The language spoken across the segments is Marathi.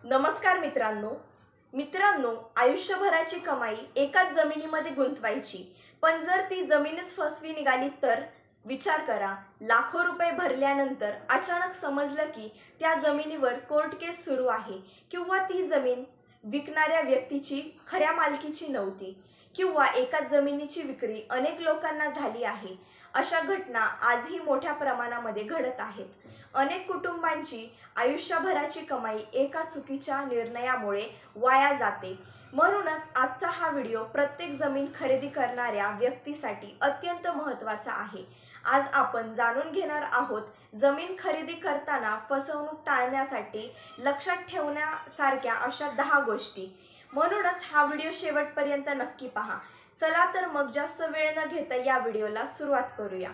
नमस्कार मित्रांनो, आयुष्यभराची कमाई एकाच जमिनीमध्ये गुंतवायची, पण जर ती जमीनच फसवी निघाली तर? विचार करा, लाखो रुपये भरल्यानंतर अचानक समजलं की त्या जमिनीवर कोर्ट केस सुरू आहे, किंवा ती जमीन विकणाऱ्या व्यक्तीची खऱ्या मालकीची नव्हती, किंवा एकाच जमिनीची विक्री अनेक लोकांना झाली आहे. अशा घटना आजही मोठ्या प्रमाणामध्ये घडत आहेत. अनेक कुटुंबांची आयुष्यभराची कमाई एका चुकीच्या निर्णयामुळे वाया जाते. म्हणूनच आजचा हा व्हिडिओ प्रत्येक जमीन खरेदी करणाऱ्या व्यक्तीसाठी अत्यंत महत्त्वाचा आहे. आज आपण जाणून घेणार आहोत जमीन खरेदी करताना फसवणूक टाळण्यासाठी लक्षात ठेवण्यासारख्या अशा 10 गोष्टी. म्हणूनच हा व्हिडिओ शेवटपर्यंत नक्की पहा. चला तर मग जास्त वेळ न घेता या व्हिडिओला सुरुवात करूया.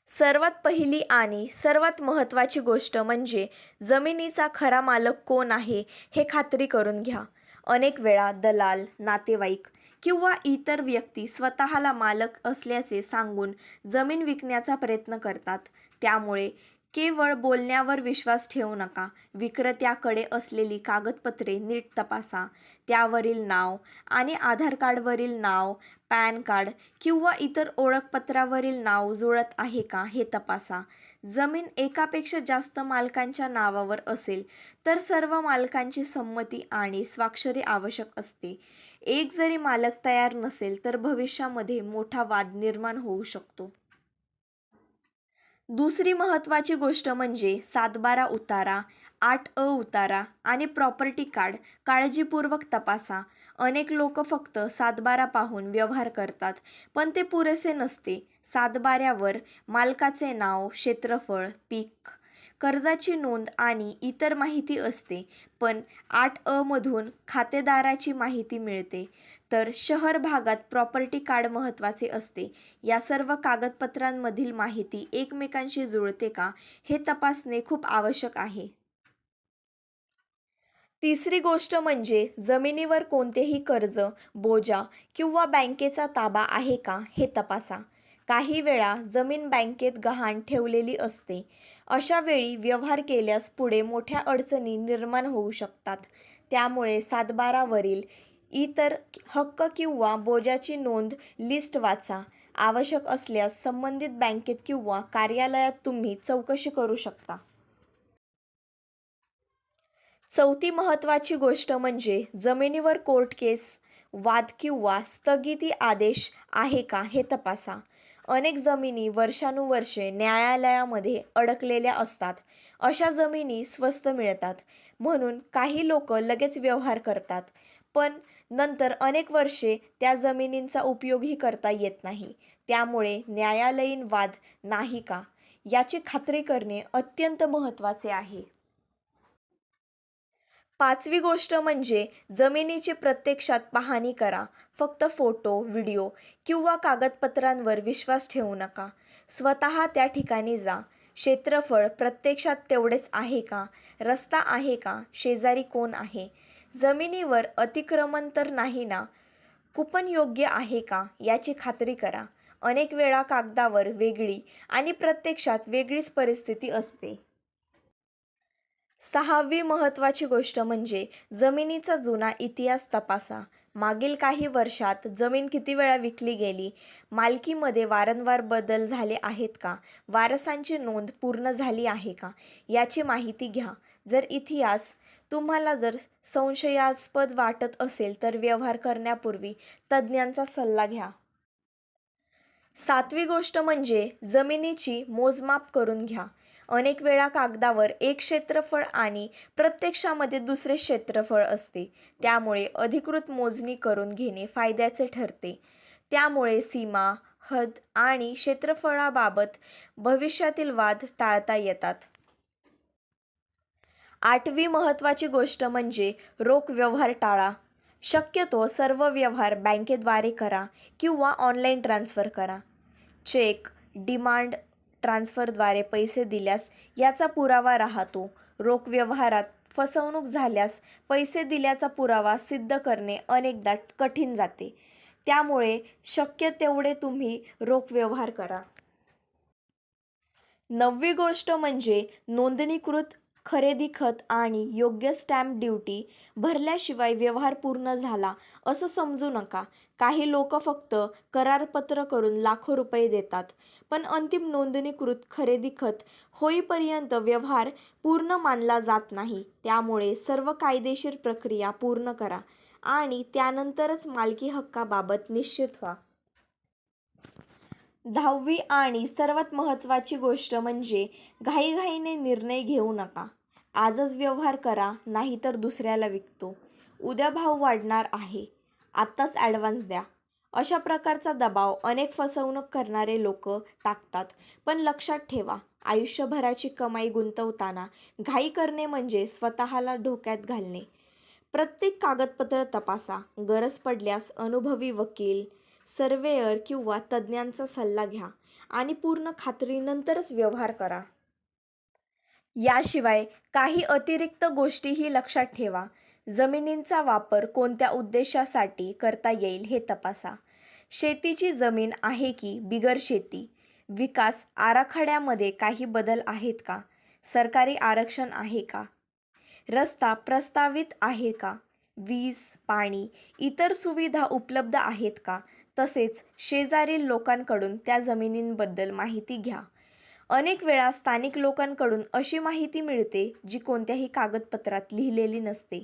सर्वात पहिली आणि सर्वात महत्त्वाची गोष्ट म्हणजे जमिनीचा खरा मालक कोण आहे हे खात्री करून घ्या. अनेक वेळा दलाल, नातेवाईक किंवा इतर व्यक्ती स्वतःला मालक असल्याचे सांगून जमीन विकण्याचा प्रयत्न करतात. त्यामुळे केवळ बोलण्यावर विश्वास ठेवू नका. विक्रेत्याकडे असलेली कागदपत्रे नीट तपासा. त्यावरील नाव आणि आधार कार्डवरील नाव, पॅन कार्ड किंवा इतर ओळखपत्रावरील नाव जुळत आहे का हे तपासा. जमीन एकापेक्षा जास्त मालकांच्या नावावर असेल तर सर्व मालकांची संमती आणि स्वाक्षरी आवश्यक असते. एक जरी मालक तयार नसेल तर भविष्यामध्ये मोठा वाद निर्माण होऊ शकतो. दुसरी महत्त्वाची गोष्ट म्हणजे 7/12 उतारा, 8A उतारा आणि प्रॉपर्टी कार्ड काळजीपूर्वक तपासा. अनेक लोक फक्त 7/12 पाहून व्यवहार करतात, पण ते पुरेसे नसते. 7/12वर मालकाचे नाव, क्षेत्रफळ, पीक, कर्जाची नोंद आणि इतर माहिती असते, पण 8A मधून खातेदाराची माहिती मिळते. तर शहर भागात प्रॉपर्टी कार्ड महत्त्वाचे असते. या सर्व कागदपत्रांमधील माहिती एकमेकांशी जुळते का हे तपासणे खूप आवश्यक आहे. तिसरी गोष्ट म्हणजे जमिनीवर कोणतेही कर्ज, बोजा किंवा बँकेचा ताबा आहे का हे तपासा. काही वेळा जमीन बँकेत गहाण ठेवलेली असते. अशा वेळी व्यवहार केल्यास पुढे मोठ्या अडचणी निर्माण होऊ शकतात. त्यामुळे 7/12वरील इतर हक्क किंवा बोजाची नोंद लिस्ट वाचा. आवश्यक असल्यास संबंधित बँकेत किंवा कार्यालयात तुम्ही चौकशी करू शकता. चौथी महत्त्वाची गोष्ट म्हणजे जमिनीवर कोर्ट केस, वाद किंवा स्थगिती आदेश आहे का हे तपासा. अनेक जमिनी वर्षानुवर्षे न्यायालयामध्ये अडकलेल्या असतात. अशा जमिनी स्वस्त मिळतात म्हणून काही लोक लगेच व्यवहार करतात, पण नंतर अनेक वर्षे त्या जमिनींचा उपयोगही करता येत नाही. त्यामुळे न्यायालयीन वाद नाही का याची खात्री करणे अत्यंत महत्त्वाचे आहे. पाचवी गोष्ट म्हणजे जमिनीची प्रत्यक्षात पाहणी करा. फक्त फोटो, व्हिडिओ किंवा कागदपत्रांवर विश्वास ठेवू नका. स्वतः त्या ठिकाणी जा. क्षेत्रफळ प्रत्यक्षात तेवढेच आहे का? रस्ता आहे का? शेजारी कोण आहे? जमिनीवर अतिक्रमण तर नाही ना? कुपन योग्य आहे का याची खात्री करा. अनेक वेळा कागदावर वेगळी आणि प्रत्यक्षात वेगळीच परिस्थिती असते. सहावी महत्त्वाची गोष्ट म्हणजे जमिनीचा जुना इतिहास तपासा. मागील काही वर्षात जमीन किती वेळा विकली गेली, मालकीमध्ये वारंवार बदल झाले आहेत का, वारसांची नोंद पूर्ण झाली आहे का याची माहिती घ्या. जर इतिहास तुम्हाला संशयास्पद वाटत असेल तर व्यवहार करण्यापूर्वी तज्ज्ञांचा सल्ला घ्या. सातवी गोष्ट म्हणजे जमिनीची मोजमाप करून घ्या. अनेक वेळा कागदावर एक क्षेत्रफळ आणि प्रत्यक्षामध्ये दुसरे क्षेत्रफळ असते. त्यामुळे अधिकृत मोजणी करून घेणे फायद्याचे ठरते. त्यामुळे सीमा, हद आणि क्षेत्रफळाबाबत भविष्यातील वाद टाळता येतात. आठवी महत्त्वाची गोष्ट म्हणजे रोख व्यवहार टाळा. शक्यतो सर्व व्यवहार बँकेद्वारे करा किंवा ऑनलाईन ट्रान्स्फर करा. चेक, डिमांड ट्रान्स्फरद्वारे पैसे दिल्यास याचा पुरावा राहतो. रोख व्यवहारात फसवणूक झाल्यास पैसे दिल्याचा पुरावा सिद्ध करणे अनेकदा कठीण जाते. त्यामुळे शक्य तेवढे तुम्ही रोख व्यवहार करा. 9वी गोष्ट म्हणजे नोंदणीकृत खरेदी खत आणि योग्य स्टॅम्प ड्युटी भरल्याशिवाय व्यवहार पूर्ण झाला असं समजू नका. काही लोक फक्त करारपत्र करून लाखो रुपये देतात, पण अंतिम नोंदणीकृत खरेदी खत होईपर्यंत व्यवहार पूर्ण मानला जात नाही. त्यामुळे सर्व कायदेशीर प्रक्रिया पूर्ण करा आणि त्यानंतरच मालकी हक्काबाबत निश्चित व्हा. 10वी आणि सर्वात महत्त्वाची गोष्ट म्हणजे घाईघाईने निर्णय घेऊ नका. आजच व्यवहार करा, नाहीतर दुसऱ्याला विकतो. उद्या भाव वाढणार आहे, आत्ताच ॲडव्हान्स द्या. अशा प्रकारचा दबाव अनेक फसवणूक करणारे लोक टाकतात. पण लक्षात ठेवा, आयुष्यभराची कमाई गुंतवताना घाई करणे म्हणजे स्वतःला धोक्यात घालणे. प्रत्येक कागदपत्र तपासा. गरज पडल्यास अनुभवी वकील, सर्वेयर किंवा तज्ज्ञांचा सल्ला घ्या आणि पूर्ण खात्रीनंतरच व्यवहार करा. याशिवाय काही अतिरिक्त गोष्टीही लक्षात ठेवा. जमिनींचा वापर कोणत्या उद्देशासाठी करता येईल हे तपासा. शेतीची जमीन आहे की बिगर शेती? विकास आराखड्यामध्ये काही बदल आहेत का? सरकारी आरक्षण आहे का? रस्ता प्रस्तावित आहे का? वीज, पाणी, इतर सुविधा उपलब्ध आहेत का? तसेच शेजारील लोकांकडून त्या जमिनींबद्दल माहिती घ्या. अनेक वेळा स्थानिक लोकांकडून अशी माहिती मिळते जी कोणत्याही कागदपत्रात लिहिलेली नसते.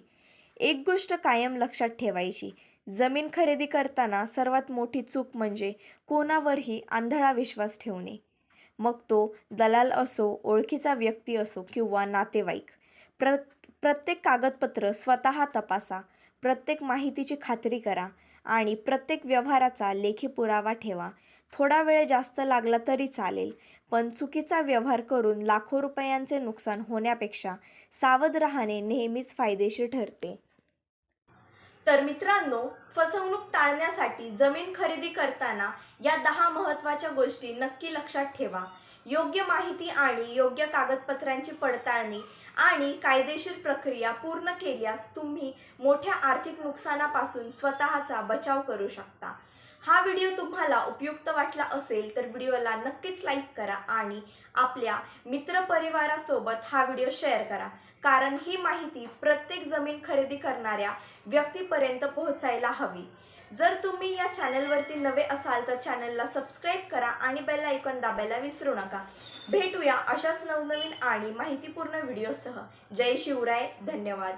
एक गोष्ट कायम लक्षात ठेवायची, जमीन खरेदी करताना सर्वात मोठी चूक म्हणजे कोणावरही आंधळा विश्वास ठेवणे. मग तो दलाल असो, ओळखीचा व्यक्ती असो किंवा नातेवाईक. प्रत्येक कागदपत्र स्वतः तपासा, प्रत्येक माहितीची खात्री करा आणि प्रत्येक व्यवहाराचा लेखी पुरावा ठेवा. थोडा वेळ जास्त लागला तरी चालेल, पण चुकीचा व्यवहार करून लाखो रुपयांचे नुकसान होण्यापेक्षा सावध राहणे नेहमीच फायदेशीर ठरते. तर मित्रांनो, फसवणूक टाळण्यासाठी जमीन खरेदी करताना या 10 महत्त्वाच्या गोष्टी नक्की लक्षात ठेवा. योग्य माहिती आणि योग्य कागदपत्रांची पडताळणी आणि कायदेशीर प्रक्रिया पूर्ण केल्यास तुम्ही मोठ्या आर्थिक नुकसानापासून स्वतःचा बचाव करू शकता. हा व्हिडिओ तुम्हाला उपयुक्त वाटला असेल तर व्हिडिओला नक्कीच लाईक करा आणि आपल्या मित्रपरिवारासोबत हा व्हिडिओ शेअर करा, कारण ही माहिती प्रत्येक जमीन खरेदी करणाऱ्या व्यक्तीपर्यंत पोहोचायला हवी. जर तुम्ही या चॅनलवरती नवे असाल तर चॅनलला सबस्क्राईब करा आणि बेल आयकॉन दाबायला विसरू नका. भेटूया अशाच नवनवीन आणि माहितीपूर्ण व्हिडिओसह. जय शिवराय. धन्यवाद.